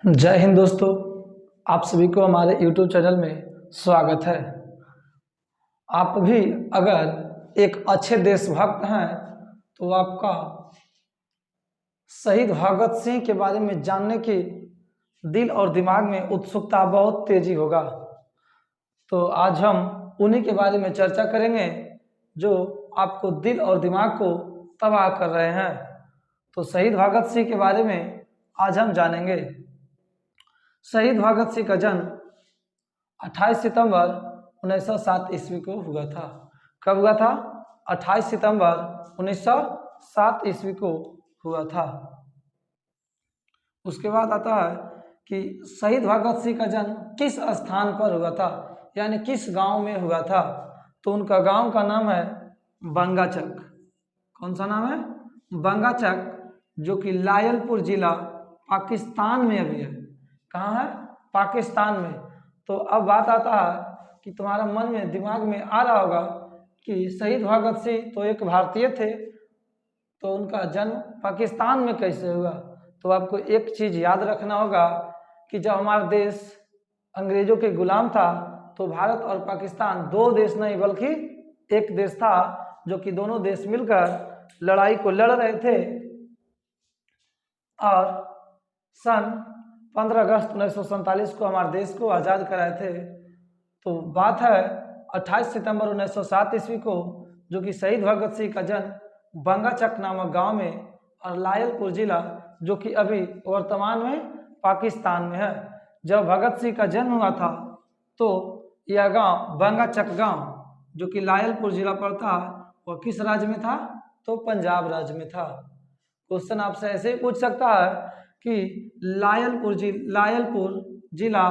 जय हिंद दोस्तों। आप सभी को हमारे YouTube चैनल में स्वागत है। आप भी अगर एक अच्छे देशभक्त हैं तो आपका शहीद भगत सिंह के बारे में जानने की दिल और दिमाग में उत्सुकता बहुत तेजी होगा। तो आज हम उन्हीं के बारे में चर्चा करेंगे जो आपको दिल और दिमाग को तबाह कर रहे हैं। तो शहीद भगत सिंह के बारे में आज हम जानेंगे। शहीद भगत सिंह का जन्म 28 सितंबर 1907 ईस्वी को हुआ था। कब हुआ था? 28 सितंबर 1907 ईस्वी को हुआ था। उसके बाद आता है कि शहीद भगत सिंह का जन्म किस स्थान पर हुआ था, यानी किस गांव में हुआ था। तो उनका गांव का नाम है बंगाचक। कौन सा नाम है? बंगाचक, जो कि लायलपुर जिला पाकिस्तान में अभी है। कहाँ है? पाकिस्तान में। तो अब बात आता है कि तुम्हारा मन में दिमाग में आ रहा होगा कि शहीद भगत सिंह तो एक भारतीय थे, तो उनका जन्म पाकिस्तान में कैसे हुआ। तो आपको एक चीज़ याद रखना होगा कि जब हमारा देश अंग्रेजों के गुलाम था तो भारत और पाकिस्तान दो देश नहीं बल्कि एक देश था, जो कि दोनों देश मिलकर लड़ाई को लड़ रहे थे और सन 15 अगस्त 1947 को हमारे देश को आज़ाद कराए थे। तो बात है 28 सितंबर 1907 ईस्वी को, जो कि शहीद भगत सिंह का जन्म बंगाचक नामक गांव में और लायलपुर जिला, जो कि अभी वर्तमान में पाकिस्तान में है। जब भगत सिंह का जन्म हुआ था तो यह गांव बंगाचक गांव, जो कि लायलपुर जिला पर था, वह किस राज्य में था? तो पंजाब राज्य में था। क्वेश्चन आपसे ऐसे ही पूछ सकता है कि लायलपुर जिला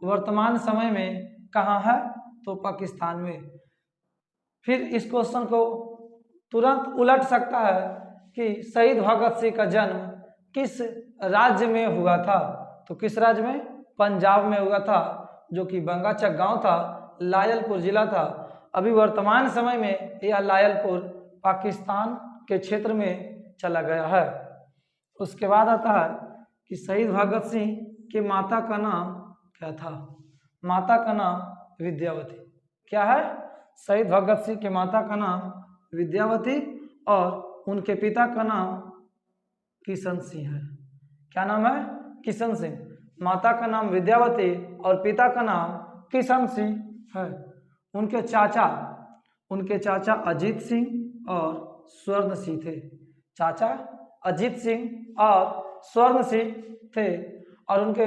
वर्तमान समय में कहाँ है? तो पाकिस्तान में। फिर इस क्वेश्चन को तुरंत उलट सकता है कि शहीद भगत सिंह का जन्म किस राज्य में हुआ था। तो किस राज्य में? पंजाब में हुआ था, जो कि बंगाचक गांव था, लायलपुर जिला था। अभी वर्तमान समय में यह लायलपुर पाकिस्तान के क्षेत्र में चला गया है। उसके बाद आता है कि शहीद भगत सिंह के माता का नाम क्या था? माता का नाम विद्यावती। क्या है? शहीद भगत सिंह के माता का नाम विद्यावती और उनके पिता का नाम किशन सिंह है। क्या नाम है? किशन सिंह। माता का नाम विद्यावती और पिता का नाम किशन सिंह है। उनके चाचा अजीत सिंह और स्वर्ण सिंह थे। चाचा अजीत सिंह और स्वर्ण सिंह थे और उनके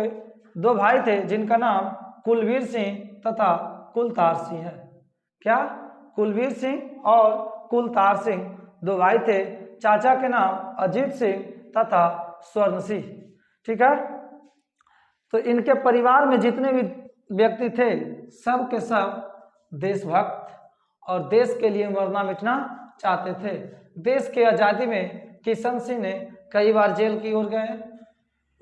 दो भाई थे जिनका नाम कुलवीर सिंह तथा कुलतार सिंह है। क्या? कुलवीर सिंह और कुलतार सिंह दो भाई थे। चाचा के नाम अजीत सिंह तथा स्वर्ण सिंह। ठीक है। तो इनके परिवार में जितने भी व्यक्ति थे सब के सब देशभक्त और देश के लिए मरना मिटना चाहते थे। देश की आज़ादी में किशन सिंह ने कई बार जेल की ओर गए।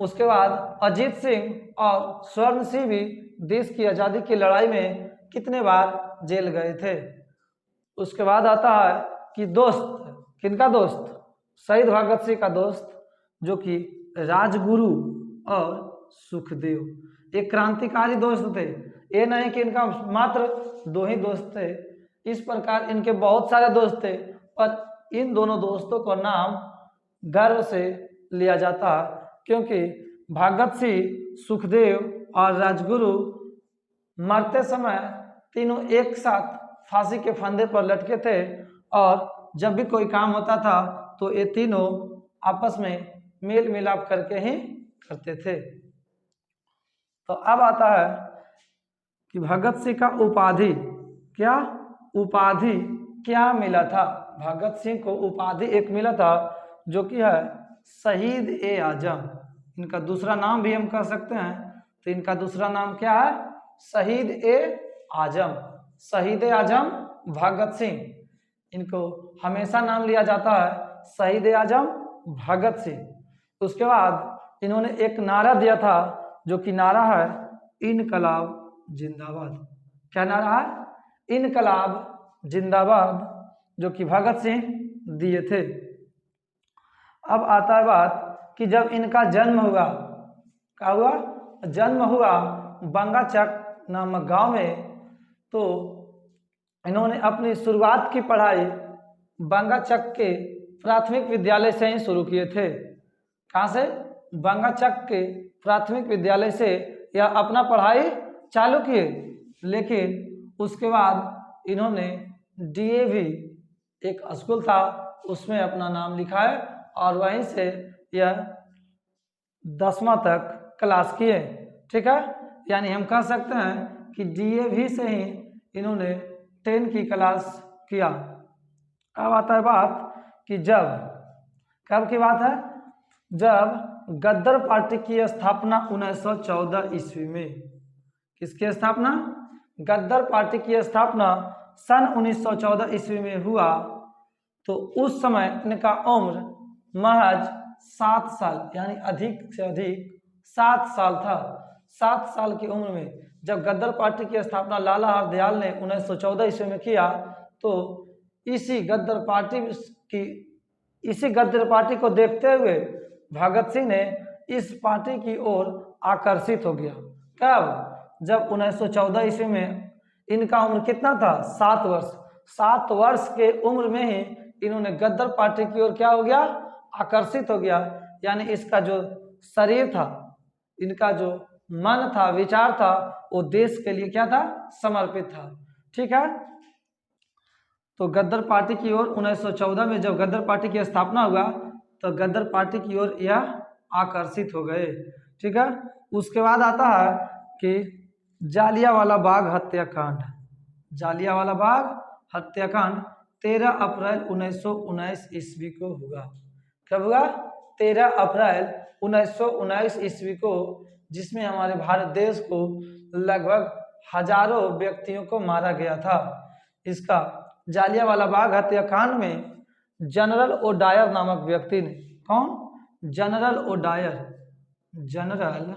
उसके बाद अजीत सिंह और स्वर्ण सिंह भी देश की आज़ादी की लड़ाई में कितने बार जेल गए थे। उसके बाद आता है कि दोस्त, किनका दोस्त? शहीद भगत सिंह का दोस्त, जो कि राजगुरु और सुखदेव, एक क्रांतिकारी दोस्त थे। ये नहीं कि इनका मात्र दो ही दोस्त थे, इस प्रकार इनके बहुत सारे दोस्त थे, पर इन दोनों दोस्तों का नाम गर्व से लिया जाता है क्योंकि भगत सिंह, सुखदेव और राजगुरु मरते समय तीनों एक साथ फांसी के फंदे पर लटके थे और जब भी कोई काम होता था तो ये तीनों आपस में मेल मिलाप करके ही करते थे। तो अब आता है कि भगत सिंह का उपाधि क्या मिला था? भगत सिंह को उपाधि एक मिला था जो कि है शहीद ए आजम। इनका दूसरा नाम भी हम कह सकते हैं। तो इनका दूसरा नाम क्या है? शहीद ए आजम। शहीद ए आजम भगत सिंह, इनको हमेशा नाम लिया जाता है शहीद ए आजम भगत सिंह। उसके बाद इन्होंने एक नारा दिया था जो कि नारा है इनकलाब जिंदाबाद। क्या नारा है? इनकलाब जिंदाबाद, जो कि भगत सिंह दिए थे। अब आता है बात कि जब इनका जन्म हुआ, क्या हुआ, जन्म हुआ बंगाचक नामक गांव में। तो इन्होंने अपनी शुरुआत की पढ़ाई बंगाचक के प्राथमिक विद्यालय से ही शुरू किए थे। कहाँ से, बंगाचक के प्राथमिक विद्यालय से यह अपना पढ़ाई चालू किए, लेकिन उसके बाद इन्होंने डीएवी एक स्कूल था उसमें अपना नाम लिखा है और वहीं से यह 10वां तक क्लास किए। ठीक है, यानी हम कह सकते हैं कि डीएवी से ही इन्होंने 10 की क्लास किया। अब आता है बात कि कब की बात है, जब गद्दर पार्टी की स्थापना 1914 ईस्वी में। किसकी स्थापना, गद्दर पार्टी की स्थापना सन 1914 ईस्वी में हुआ। तो उस समय इनका उम्र महज 7 साल यानी अधिक से अधिक 7 साल था। 7 साल की उम्र में जब गद्दर पार्टी की स्थापना लाला हरदयाल ने 1914 ईस्वी में किया, तो इसी गद्दर पार्टी को देखते हुए भगत सिंह ने इस पार्टी की ओर आकर्षित हो गया। कब, जब 1914 ईस्वी में इनका उम्र कितना था, 7 वर्ष। 7 वर्ष के उम्र में ही इन्होंने गद्दर पार्टी की ओर क्या हो गया, आकर्षित हो गया। यानी इसका जो शरीर था, इनका जो मन था, विचार था, वो देश के लिए क्या था, समर्पित था। ठीक है, तो गद्दर पार्टी की ओर 1914 में जब गद्दर पार्टी की स्थापना हुआ तो गद्दर पार्टी की ओर यह आकर्षित हो गए। ठीक है, उसके बाद आता है कि जालियांवाला बाग हत्याकांड। जालियांवाला बाग हत्याकांड 13 अप्रैल 1919 ईस्वी को हुआ। कब हुआ, 13 अप्रैल 1919 ईस्वी को, जिसमें हमारे भारत देश को लगभग हजारों व्यक्तियों को मारा गया था। इसका जालियांवाला बाग हत्याकांड में जनरल ओडायर नामक व्यक्ति ने, कौन, general O'Dwyer, general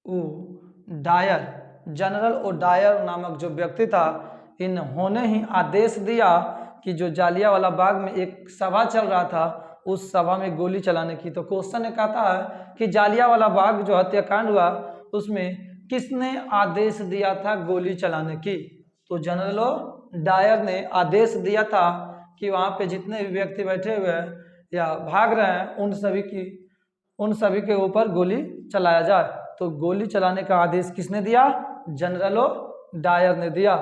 O'Dwyer, general O'Dwyer नामक जो व्यक्ति था, इन्होंने ही आदेश दिया कि जो जालियांवाला बाग में एक सभा चल रहा था उस सभा में गोली चलाने की। तो क्वेश्चन ने कहता है कि जालियांवाला बाग जो हत्याकांड हुआ उसमें किसने आदेश दिया था गोली चलाने की। तो जनरल ओडायर ने आदेश दिया था कि वहाँ पे जितने भी व्यक्ति बैठे हुए हैं या भाग रहे हैं उन सभी के ऊपर गोली चलाया जाए। तो गोली चलाने का आदेश किसने दिया, जनरल ओडायर ने दिया।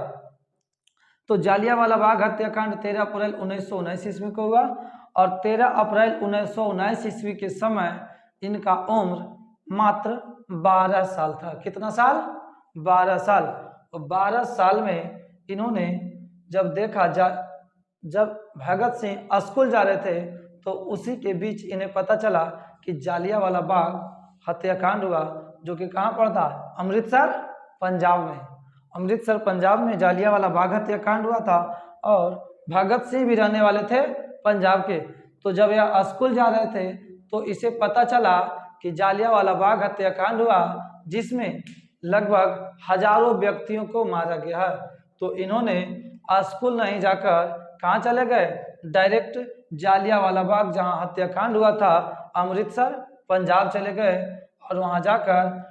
तो जालियांवाला बाग हत्याकांड 13 अप्रैल 1919 ईस्वी को हुआ और 13 अप्रैल 1919 ईस्वी के समय इनका उम्र मात्र 12 साल था। कितना साल, 12 साल। और 12 साल में इन्होंने जब देखा जब भगत सिंह स्कूल जा रहे थे तो उसी के बीच इन्हें पता चला कि जालियांवाला बाग हत्याकांड हुआ, जो कि कहाँ पड़ता है, अमृतसर पंजाब में। अमृतसर पंजाब में जालियांवाला बाग हत्याकांड हुआ था और भगत सिंह भी रहने वाले थे पंजाब के। तो जब यह स्कूल जा रहे थे तो इसे पता चला कि जालियांवाला बाग हत्याकांड हुआ, जिसमें लगभग हजारों व्यक्तियों को मारा गया है। तो इन्होंने स्कूल नहीं जाकर कहाँ चले गए, डायरेक्ट जालियांवाला बाग जहाँ हत्याकांड हुआ था अमृतसर पंजाब चले गए और वहाँ जाकर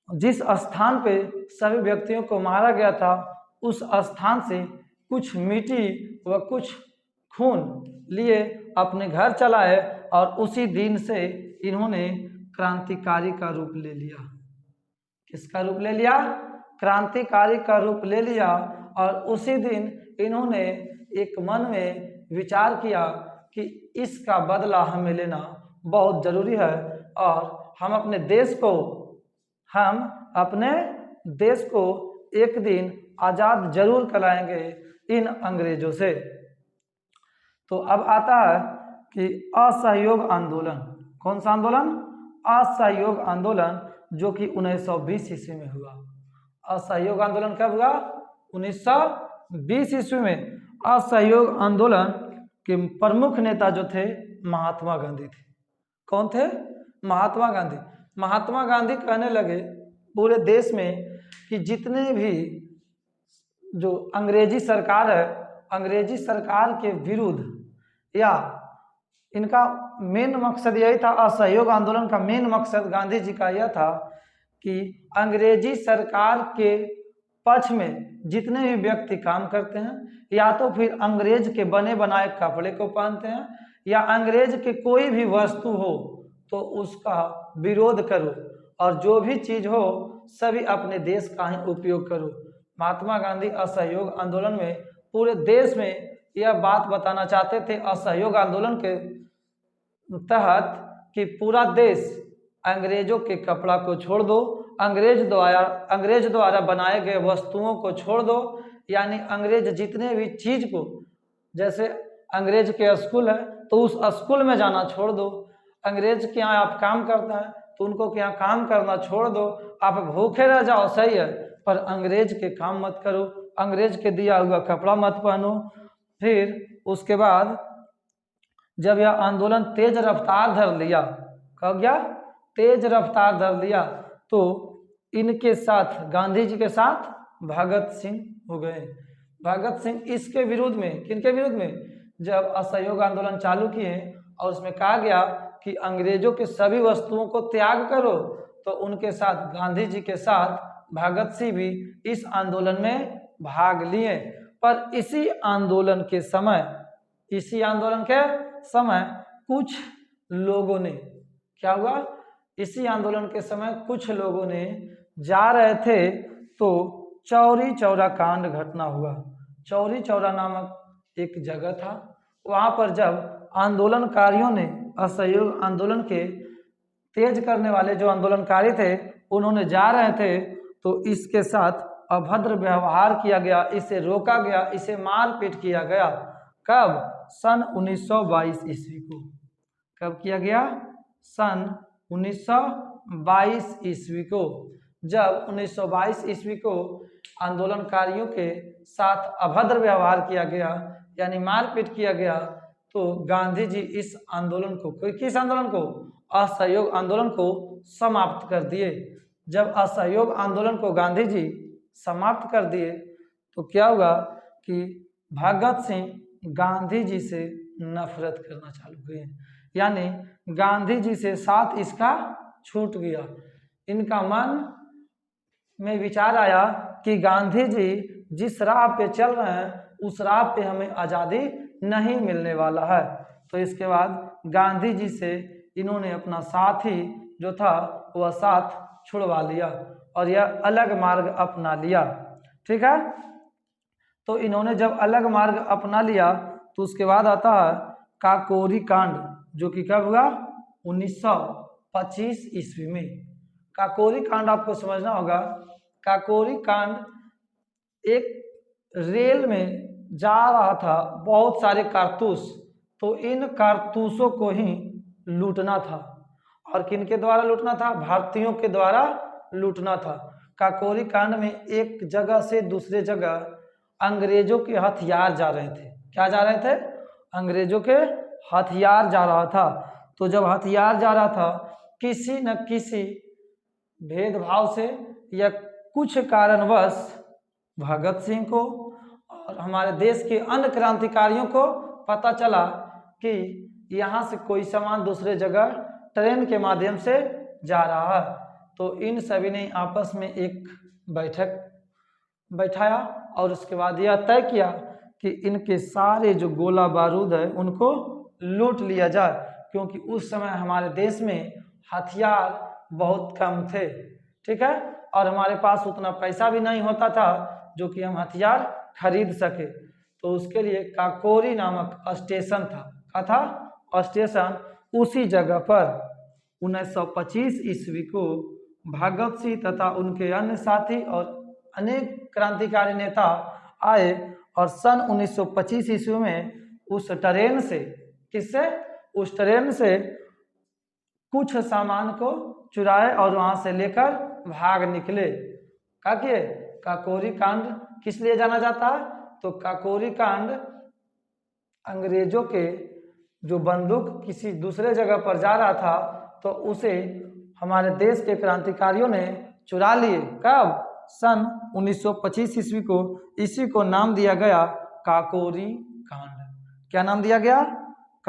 जिस स्थान पे सभी व्यक्तियों को मारा गया था उस स्थान से कुछ मिट्टी व कुछ खून लिए अपने घर चलाए और उसी दिन से इन्होंने क्रांतिकारी का रूप ले लिया। किसका रूप ले लिया, क्रांतिकारी का रूप ले लिया। और उसी दिन इन्होंने एक मन में विचार किया कि इसका बदला हमें लेना बहुत जरूरी है और हम अपने देश को एक दिन आजाद जरूर कराएंगे इन अंग्रेजों से। तो अब आता है कि असहयोग आंदोलन। कौन सा आंदोलन, असहयोग आंदोलन, जो कि 1920 ईस्वी में हुआ। असहयोग आंदोलन कब हुआ, 1920 ईस्वी में। असहयोग आंदोलन के प्रमुख नेता जो थे महात्मा गांधी थे। कौन थे, महात्मा गांधी। महात्मा गांधी कहने लगे पूरे देश में कि जितने भी जो अंग्रेजी सरकार है, अंग्रेजी सरकार के विरुद्ध या इनका मेन मकसद यही था, असहयोग आंदोलन का मेन मकसद गांधी जी का यह था कि अंग्रेजी सरकार के पक्ष में जितने भी व्यक्ति काम करते हैं या तो फिर अंग्रेज के बने बनाए कपड़े को पहनते हैं या अंग्रेज के कोई भी वस्तु हो तो उसका विरोध करो और जो भी चीज हो सभी अपने देश का ही उपयोग करो। महात्मा गांधी असहयोग आंदोलन में पूरे देश में यह बात बताना चाहते थे असहयोग आंदोलन के तहत कि पूरा देश अंग्रेजों के कपड़ा को छोड़ दो, अंग्रेज द्वारा बनाए गए वस्तुओं को छोड़ दो, यानी अंग्रेज जितने भी चीज को, जैसे अंग्रेज के स्कूल है तो उस स्कूल में जाना छोड़ दो, अंग्रेज के यहाँ आप काम करते हैं तो उनको के यहाँ काम करना छोड़ दो, आप भूखे रह जाओ सही है पर अंग्रेज के काम मत करो, अंग्रेज के दिया हुआ कपड़ा मत पहनो। फिर उसके बाद जब यह आंदोलन तेज रफ्तार धर लिया, कब गया तेज रफ्तार धर लिया, तो इनके साथ गांधी जी के साथ भगत सिंह हो गए। भगत सिंह इसके विरुद्ध में, किनके विरुद्ध में, जब असहयोग आंदोलन चालू किए और उसमें कहा गया कि अंग्रेजों के सभी वस्तुओं को त्याग करो, तो उनके साथ गांधी जी के साथ भगत सिंह भी इस आंदोलन में भाग लिए। पर इसी आंदोलन के समय कुछ लोगों ने, क्या हुआ, इसी आंदोलन के समय कुछ लोगों ने जा रहे थे तो चौरी चौरा कांड घटना हुआ। चौरी चौरा नामक एक जगह था, वहां पर जब आंदोलनकारियों ने, असहयोग आंदोलन के तेज करने वाले जो आंदोलनकारी थे उन्होंने जा रहे थे तो इसके साथ अभद्र व्यवहार किया गया, इसे रोका गया, इसे मारपीट किया गया। कब? सन 1922 ईस्वी को। कब किया गया? सन 1922 ईस्वी को। जब 1922 ईस्वी को आंदोलनकारियों के साथ अभद्र व्यवहार किया गया यानी मारपीट किया गया तो गांधी जी इस आंदोलन को, किस आंदोलन को, असहयोग आंदोलन को समाप्त कर दिए। जब असहयोग आंदोलन को गांधी जी समाप्त कर दिए तो क्या हुआ कि भगत सिंह गांधी जी से नफरत करना चालू हुए, यानी गांधी जी से साथ इसका छूट गया। इनका मन में विचार आया कि गांधी जी जिस राह पे चल रहे हैं उस राह पे हमें आज़ादी नहीं मिलने वाला है। तो इसके बाद गांधी जी से इन्होंने अपना साथी जो था वह साथ छुड़वा लिया और यह अलग मार्ग अपना लिया। ठीक है, तो इन्होंने जब अलग मार्ग अपना लिया तो उसके बाद आता है काकोरी कांड, जो कि कब हुआ? 1925 ईस्वी में। काकोरी कांड आपको समझना होगा। काकोरी कांड एक रेल में जा रहा था बहुत सारे कारतूस, तो इन कारतूसों को ही लूटना था। और किनके द्वारा लूटना था? भारतीयों के द्वारा लूटना था। काकोरी कांड में एक जगह से दूसरे जगह अंग्रेजों के हथियार जा रहे थे। क्या जा रहे थे? अंग्रेजों के हथियार जा रहा था। तो जब हथियार जा रहा था किसी न किसी भेदभाव से या कुछ कारणवश भगत सिंह को और हमारे देश के अन्य क्रांतिकारियों को पता चला कि यहाँ से कोई सामान दूसरे जगह ट्रेन के माध्यम से जा रहा है। तो इन सभी ने आपस में एक बैठक बैठाया और उसके बाद यह तय किया कि इनके सारे जो गोला बारूद है उनको लूट लिया जाए, क्योंकि उस समय हमारे देश में हथियार बहुत कम थे। ठीक है, और हमारे पास उतना पैसा भी नहीं होता था जो कि हम हथियार खरीद सके। तो उसके लिए काकोरी नामक स्टेशन था। क्या था? स्टेशन। उसी जगह पर 1925 ईस्वी को भगत सिंह तथा उनके अन्य साथी और अनेक क्रांतिकारी नेता आए और सन 1925 ईस्वी में उस ट्रेन से, किससे? उस ट्रेन से कुछ सामान को चुराए और वहां से लेकर भाग निकले। क्या किए? काकोरी कांड किस लिए जाना जाता है? तो काकोरी कांड अंग्रेजों के जो बंदूक किसी दूसरे जगह पर जा रहा था तो उसे हमारे देश के क्रांतिकारियों ने चुरा लिए। कब? सन 1925 ईस्वी को। इसी को नाम दिया गया काकोरी कांड। क्या नाम दिया गया?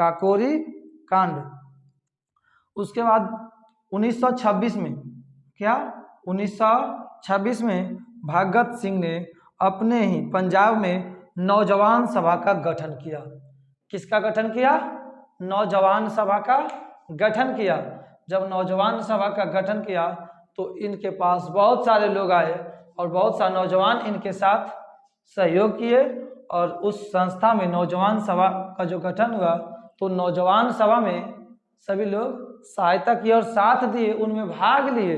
काकोरी कांड। उसके बाद 1926 में क्या 1926 में भगत सिंह ने अपने ही पंजाब में नौजवान सभा का गठन किया। किसका गठन किया? नौजवान सभा का गठन किया। जब नौजवान सभा का गठन किया तो इनके पास बहुत सारे लोग आए और बहुत सारे नौजवान इनके साथ सहयोग किए और उस संस्था में नौजवान सभा का जो गठन हुआ तो नौजवान सभा में सभी लोग सहायता की और साथ दिए, उनमें भाग लिए।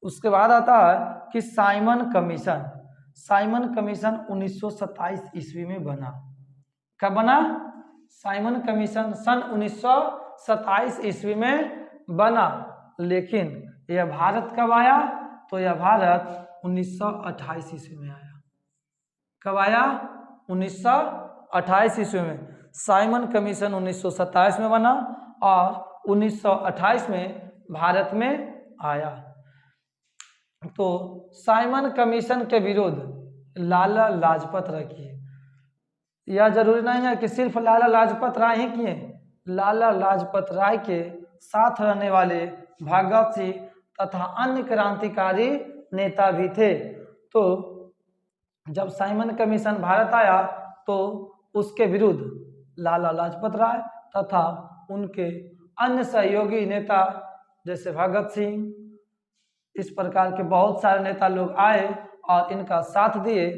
उसके बाद आता है कि साइमन कमीशन। साइमन कमीशन 1927 ईस्वी में बना। कब बना? साइमन कमीशन सन 1927 ईस्वी में बना। लेकिन यह भारत कब आया? तो यह भारत 1928 ईस्वी में आया। कब आया? 1928 ईस्वी में। साइमन कमीशन 1927 में बना और 1928 में भारत में आया। तो साइमन कमीशन के विरोध लाला लाजपत राय किए। यह जरूरी नहीं है कि सिर्फ लाला लाजपत राय ही किए, लाला लाजपत राय के साथ रहने वाले भगत सिंह तथा अन्य क्रांतिकारी नेता भी थे। तो जब साइमन कमीशन भारत आया तो उसके विरुद्ध लाला लाजपत राय तथा उनके अन्य सहयोगी नेता जैसे भगत सिंह, इस प्रकार के बहुत सारे नेता लोग आए और इनका साथ दिए।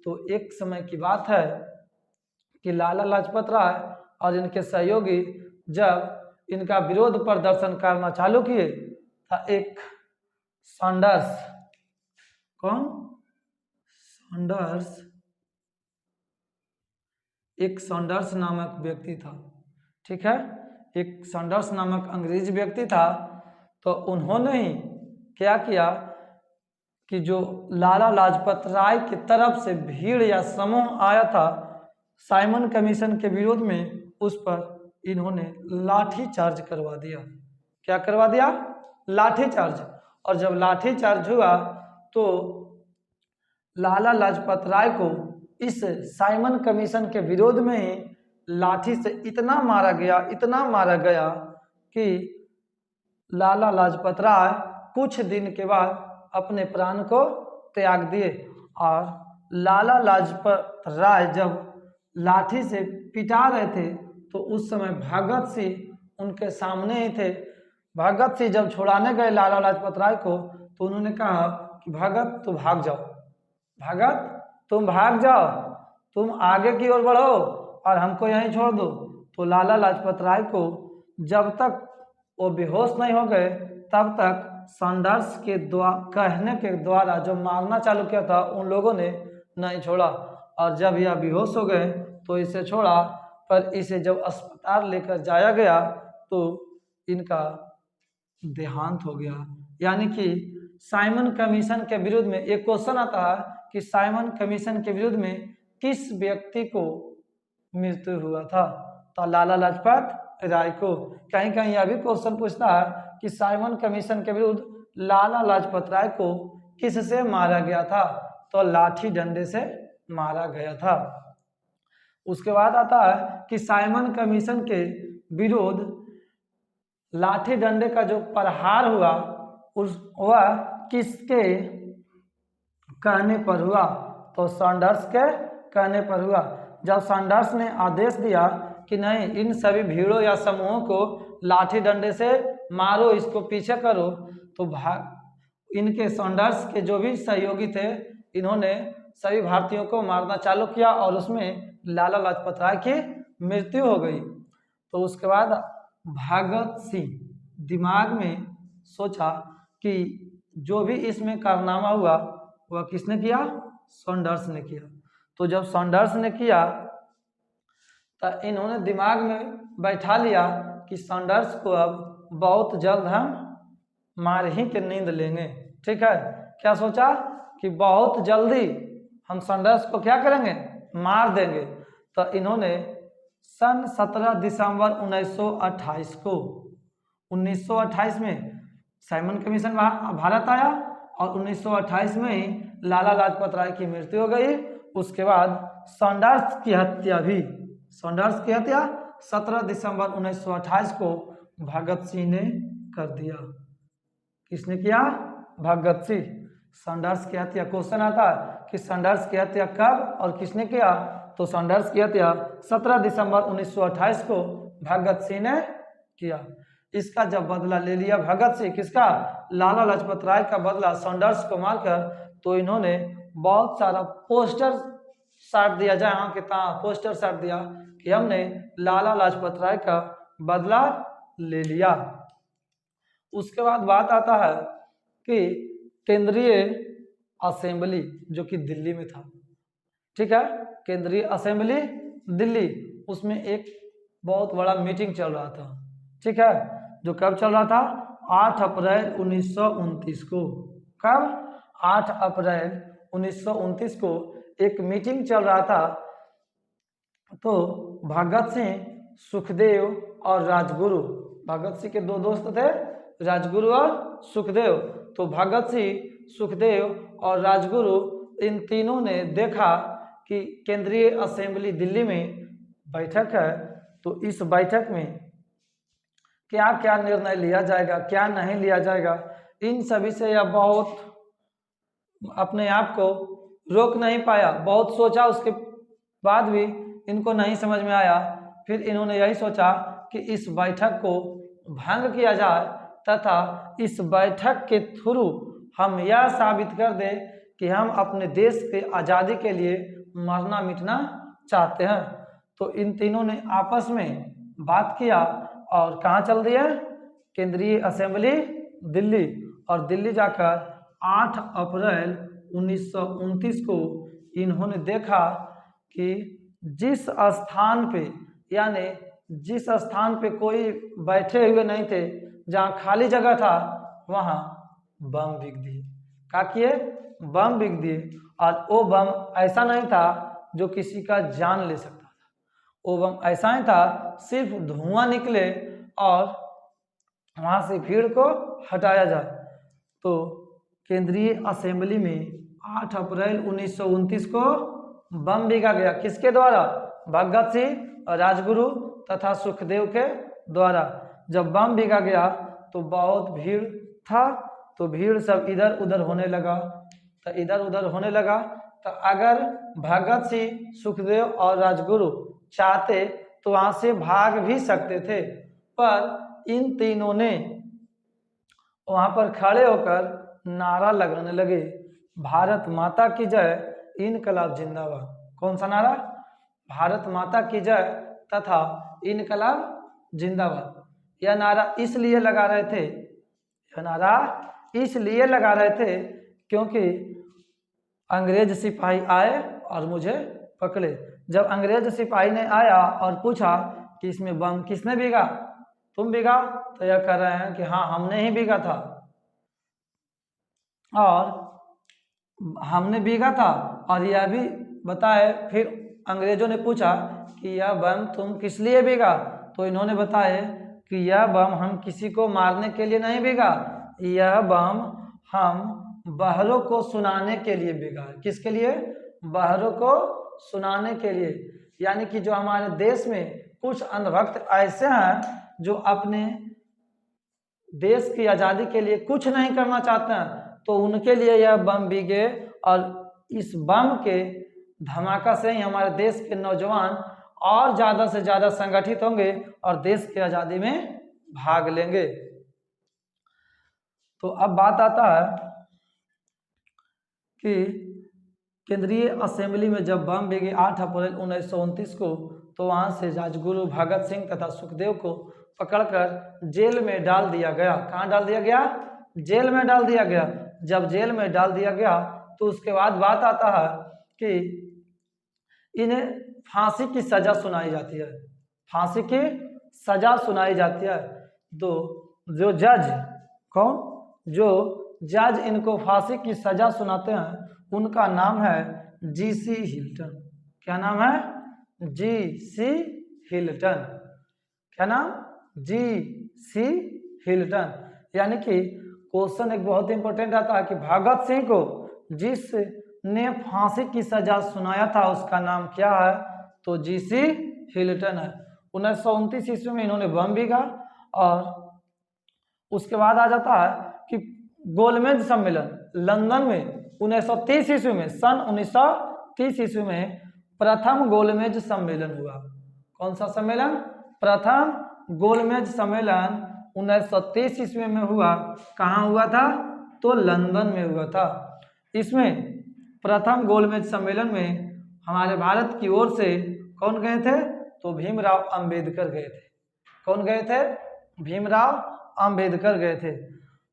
तो एक समय की बात है कि लाला लाजपत राय और इनके सहयोगी जब इनका विरोध प्रदर्शन करना चालू किए था एक सॉन्डर्स, कौन? सॉन्डर्स, एक सॉन्डर्स नामक व्यक्ति था, ठीक है, एक सॉन्डर्स नामक अंग्रेज व्यक्ति था। तो उन्होंने ही क्या किया कि जो लाला लाजपत राय की तरफ से भीड़ या समूह आया था साइमन कमीशन के विरोध में, उस पर इन्होंने लाठी चार्ज करवा दिया। क्या करवा दिया? लाठी चार्ज। और जब लाठी चार्ज हुआ तो लाला लाजपत राय को इस साइमन कमीशन के विरोध में ही लाठी से इतना मारा गया कि लाला लाजपत राय कुछ दिन के बाद अपने प्राण को त्याग दिए। और लाला लाजपत राय जब लाठी से पिटा रहे थे तो उस समय भगत सिंह उनके सामने ही थे। भगत सिंह जब छुड़ाने गए लाला लाजपत राय को तो उन्होंने कहा कि भगत तुम भाग जाओ, भगत तुम भाग जाओ, तुम आगे की ओर बढ़ो और हमको यहीं छोड़ दो। तो लाला लाजपत राय को जब तक वो बेहोश नहीं हो गए तब तक सॉन्डर्स के कहने के द्वारा जो मारना चालू किया था उन लोगों ने नहीं छोड़ा। और जब यह बेहोश हो गए तो इसे छोड़ा, पर इसे जब अस्पताल लेकर जाया गया तो इनका देहांत हो गया। यानी कि साइमन कमीशन के विरुद्ध में एक क्वेश्चन आता है कि साइमन कमीशन के विरुद्ध में किस व्यक्ति को मृत्यु हुआ था? तो लाला लाजपत राय को। कहीं कहीं यह भी क्वेश्चन पूछता है कि साइमन कमीशन के विरुद्ध लाला लाजपत राय को किससे मारा गया था? तो लाठी डंडे से मारा गया था। उसके बाद आता है कि साइमन कमीशन के विरोध लाठी डंडे का जो प्रहार हुआ वह किसके कहने पर हुआ? तो सॉन्डर्स के कहने पर हुआ। जब सॉन्डर्स ने आदेश दिया कि नहीं, इन सभी भीड़ों या समूहों को लाठी डंडे से मारो, इसको पीछे करो, तो इनके सॉन्डर्स के जो भी सहयोगी थे इन्होंने सभी भारतीयों को मारना चालू किया और उसमें लाला लाजपत राय की मृत्यु हो गई। तो उसके बाद भगत सिंह दिमाग में सोचा कि जो भी इसमें कारनामा हुआ वह किसने किया? सॉन्डर्स ने किया। तो जब सॉन्डर्स ने किया तो इन्होंने दिमाग में बैठा लिया कि सॉन्डर्स को अब बहुत जल्द हम मार ही के नींद लेंगे। ठीक है, क्या सोचा कि बहुत जल्दी हम सॉन्डर्स को क्या करेंगे? मार देंगे। तो इन्होंने सन 17 दिसंबर 1928 को 1928 में साइमन कमीशन भारत आया और 1928 में ही लाला लाजपत राय की मृत्यु हो गई। उसके बाद सॉन्डर्स की हत्या भी 17 दिसंबर 1928 को भगत सिंह ने कर दिया। किसने किया? भगत सिंह। सैंडर्स की हत्या, क्वेश्चन आता है कि सैंडर्स की हत्या कब और किसने किया? तो सैंडर्स की हत्या 17 दिसंबर 1928 को भगत सिंह ने किया। इसका जब बदला ले लिया भगत सिंह, किसका? लाला लाजपत राय का बदला सैंडर्स को मारकर, तो इन्होंने बहुत सारा पोस्टर साट दिया, जहां के तहां पोस्टर साट दिया कि हमने लाला लाजपत राय का बदला ले लिया। उसके बाद बात आता है कि केंद्रीय असेंबली जो कि दिल्ली में था, ठीक है, केंद्रीय असेंबली दिल्ली, उसमें एक बहुत बड़ा मीटिंग चल रहा था, ठीक है, जो कब चल रहा था? 8 अप्रैल 1929 को। कब? 8 अप्रैल 1929 को एक मीटिंग चल रहा था। तो भगत सिंह, सुखदेव और राजगुरु, भगत सिंह के दो दोस्त थे, राजगुरु और सुखदेव। तो भगत सिंह, सुखदेव और राजगुरु, इन तीनों ने देखा कि केंद्रीय असेंबली दिल्ली में बैठक है, तो इस बैठक में क्या क्या निर्णय लिया जाएगा, क्या नहीं लिया जाएगा, इन सभी से यह बहुत अपने आप को रोक नहीं पाया। बहुत सोचा, उसके बाद भी इनको नहीं समझ में आया। फिर इन्होंने यही सोचा कि इस बैठक को भंग किया जाए तथा इस बैठक के थ्रू हम यह साबित कर दें कि हम अपने देश के आज़ादी के लिए मरना मिटना चाहते हैं। तो इन तीनों ने आपस में बात किया और कहाँ चल दिया? केंद्रीय असेंबली दिल्ली। और दिल्ली जाकर 8 अप्रैल 1929 को इन्होंने देखा कि जिस स्थान पे, यानी जिस स्थान पे कोई बैठे हुए नहीं थे, जहाँ खाली जगह था, वहाँ बम बिक दिए। क्या किए? बम बिक दिए। और वो बम ऐसा नहीं था जो किसी का जान ले सकता था, वो बम ऐसा ही था सिर्फ धुआं निकले और वहाँ से भीड़ को हटाया जाए। तो केंद्रीय असेंबली में 8 अप्रैल 1929 को बम बिका गया। किसके द्वारा? भगत सिंह, राजगुरु तथा सुखदेव के द्वारा। जब बम बिका गया तो बहुत भीड़ था, तो भीड़ सब इधर उधर होने लगा। तो इधर उधर होने लगा, तो अगर भगत सिंह, सुखदेव और राजगुरु चाहते तो वहां से भाग भी सकते थे, पर इन तीनों ने वहां पर खड़े होकर नारा लगाने लगे, भारत माता की जय, इनकलाब जिंदाबाद। कौन सा नारा? भारत माता की जय तथा इनकलाब जिंदाबाद। यह नारा इसलिए लगा रहे थे, यह नारा इसलिए लगा रहे थे क्योंकि अंग्रेज सिपाही आए और मुझे पकड़े। जब अंग्रेज सिपाही ने आया और पूछा कि इसमें बम किसने बिगा, तुम बिगा? तो यह कह रहे हैं कि हाँ, हमने ही बिगा था, और हमने बिगा था। और यह भी बताए, फिर अंग्रेजों ने पूछा कि यह बम तुम किस लिए बिगा? तो इन्होंने बताया कि यह बम हम किसी को मारने के लिए नहीं बिगा, यह बम हम बहरों को सुनाने के लिए बिगा। किसके लिए? बहरों को सुनाने के लिए। यानी कि जो हमारे देश में कुछ अंधभक्त ऐसे हैं जो अपने देश की आज़ादी के लिए कुछ नहीं करना चाहते हैं, तो उनके लिए यह बम बिके। और इस बम के धमाका से ही हमारे देश के नौजवान और ज़्यादा से ज़्यादा संगठित होंगे और देश की आज़ादी में भाग लेंगे। तो अब बात आता है कि केंद्रीय असेंबली में जब बम बिके 8 अप्रैल 1929 को, तो वहां से राजगुरु भगत सिंह तथा सुखदेव को पकड़कर जेल में डाल दिया गया। कहाँ डाल दिया गया? जेल में डाल दिया गया। जब जेल में डाल दिया गया तो उसके बाद बात आता है कि इन्हें फांसी की सजा सुनाई जाती है, फांसी की सजा सुनाई जाती है। तो जो जज, कौन? जो जज इनको फांसी की सजा सुनाते हैं उनका नाम है जी.सी. हिल्टन। क्या नाम है? जी.सी. हिल्टन। क्या नाम? जी.सी. हिल्टन। यानी कि क्वेश्चन एक बहुत इंपॉर्टेंट आता है कि भगत सिंह को जिसने फांसी की सजा सुनाया था उसका नाम क्या है? तो जी.सी. हिल्टन है। 1929 ईस्वी में इन्होंने बम बीघा। और उसके बाद आ जाता है कि गोलमेज सम्मेलन लंदन में 1930 ईस्वी में, सन 1930 ईस्वी में प्रथम गोलमेज सम्मेलन हुआ। कौन सा सम्मेलन? प्रथम गोलमेज सम्मेलन 1930 ईस्वी में हुआ। कहाँ हुआ था? तो लंदन में हुआ था। इसमें प्रथम गोलमेज सम्मेलन में हमारे भारत की ओर से कौन गए थे? तो भीमराव अंबेडकर गए थे। कौन गए थे? भीमराव अंबेडकर गए थे।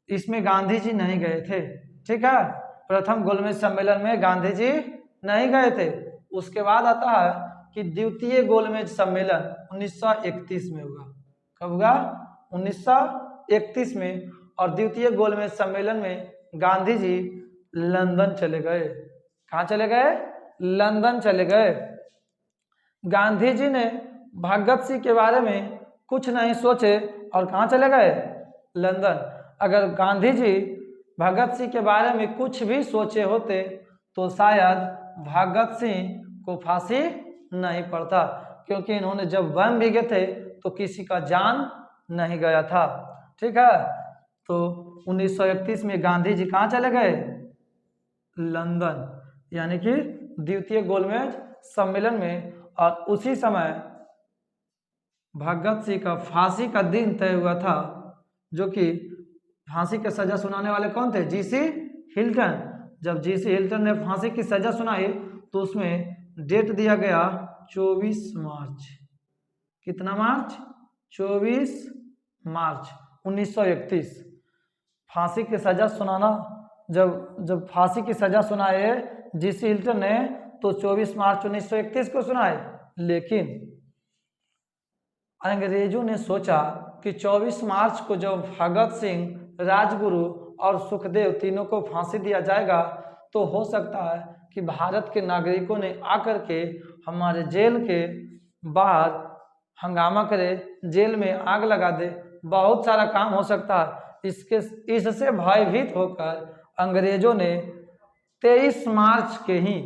इसमें गांधी जी नहीं गए थे। ठीक है, प्रथम गोलमेज सम्मेलन में गांधी जी नहीं गए थे। उसके बाद आता है कि द्वितीय गोलमेज सम्मेलन 1931 में हुआ। कब हुआ? 1931 में। और द्वितीय गोलमेज सम्मेलन में गांधी जी लंदन चले गए। कहाँ चले गए? लंदन चले गए। गांधी जी ने भगत सिंह के बारे में कुछ नहीं सोचे और कहाँ चले गए? लंदन। अगर गांधी जी भगत सिंह के बारे में कुछ भी सोचे होते तो शायद भगत सिंह को फांसी नहीं पड़ता, क्योंकि इन्होंने जब बम भीगे थे तो किसी का जान नहीं गया था। ठीक है, तो 1931 में गांधी जी कहाँ चले गए? लंदन, यानी कि द्वितीय गोलमेज सम्मेलन में। और उसी समय भगत सिंह का फांसी का दिन तय हुआ था, जो कि फांसी की सजा सुनाने वाले कौन थे? GC Hilton. जब जीसी हिल्टन ने फांसी की सजा सुनाई तो उसमें डेट दिया गया 24 मार्च। कितना मार्च? 24 मार्च 1931। फांसी की सजा सुनाना, जब फांसी की सजा सुनाए जीसी हिल्टन ने तो 24 मार्च 1931 को सुनाए। लेकिन अंग्रेजों ने सोचा कि 24 मार्च को जब भगत सिंह, राजगुरु और सुखदेव तीनों को फांसी दिया जाएगा तो हो सकता है कि भारत के नागरिकों ने आकर के हमारे जेल के बाहर हंगामा करे, जेल में आग लगा दे, बहुत सारा काम हो सकता है। इससे भयभीत होकर अंग्रेजों ने 23 मार्च के ही,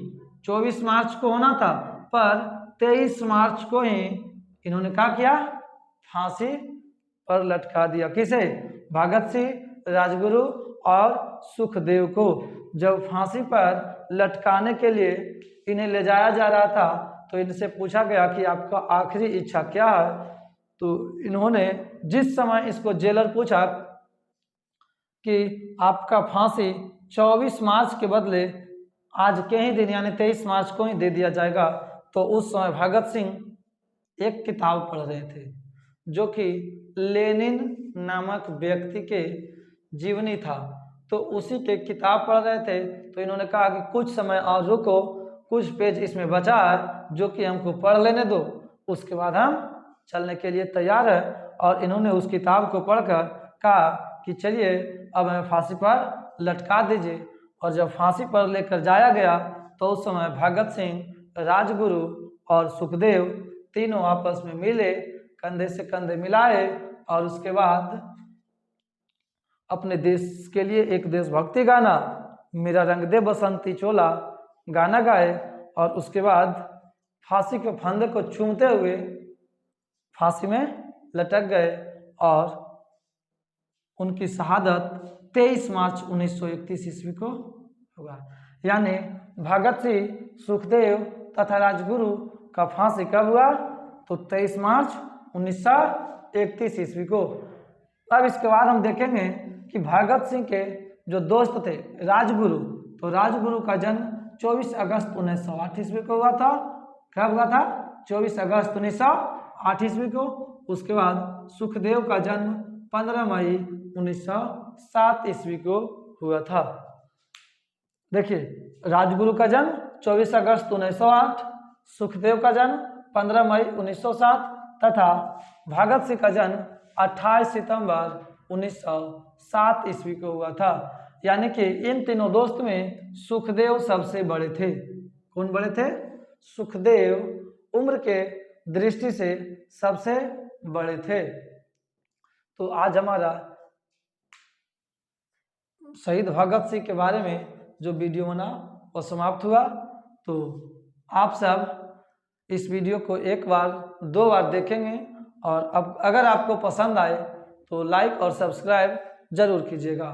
24 मार्च को होना था पर 23 मार्च को ही इन्होंने क्या किया? फांसी पर लटका दिया। किसे? भगत सिंह, राजगुरु और सुखदेव को। जब फांसी पर लटकाने के लिए इन्हें ले जाया जा रहा था तो इनसे पूछा गया कि आपका आखिरी इच्छा क्या है? तो इन्होंने जिस समय इसको जेलर पूछा कि आपका फांसी 24 मार्च के बदले आज के ही दिन यानी 23 मार्च को ही दे दिया जाएगा, तो उस समय भगत सिंह एक किताब पढ़ रहे थे जो कि लेनिन नामक व्यक्ति के जीवनी था। तो उसी के किताब पढ़ रहे थे तो इन्होंने कहा कि कुछ समय और रुको, कुछ पेज इसमें बचा है जो कि हमको पढ़ लेने दो, उसके बाद हम चलने के लिए तैयार है। और इन्होंने उस किताब को पढ़कर कहा कि चलिए अब हमें फांसी पर लटका दीजिए। और जब फांसी पर लेकर जाया गया तो उस समय भगत सिंह, राजगुरु और सुखदेव तीनों आपस में मिले, कंधे से कंधे मिलाए और उसके बाद अपने देश के लिए एक देशभक्ति गाना मेरा रंग दे बसंती चोला गाना गाए। और उसके बाद फांसी के फंदे को चूमते हुए फांसी में लटक गए और उनकी शहादत 23 मार्च 1931 ईस्वी को हुआ। यानी भगत सिंह, सुखदेव तथा राजगुरु का फांसी कब हुआ? तो 23 मार्च 1931 ईस्वी को। अब इसके बाद हम देखेंगे कि भगत सिंह के जो दोस्त थे राजगुरु, तो राजगुरु का जन्म 24 अगस्त 1908 ईस्वी को हुआ था। कब हुआ था? 24 अगस्त 1908 ईस्वी को। उसके बाद सुखदेव का जन्म 15 मई 1907 ईस्वी को हुआ था। देखिए, राजगुरु का जन्म 24 अगस्त 1908, सुखदेव का जन्म 15 मई 1907 तथा भगत सिंह का जन्म 28 सितंबर 1907 ईस्वी को हुआ था। यानी कि इन तीनों दोस्त में सुखदेव सबसे बड़े थे। कौन बड़े थे? सुखदेव उम्र के दृष्टि से सबसे बड़े थे। तो आज हमारा शहीद भगत सिंह के बारे में जो वीडियो बना वो समाप्त हुआ। तो आप सब इस वीडियो को एक बार 2 बार देखेंगे और अब अगर आपको पसंद आए तो लाइक और सब्सक्राइब जरूर कीजिएगा।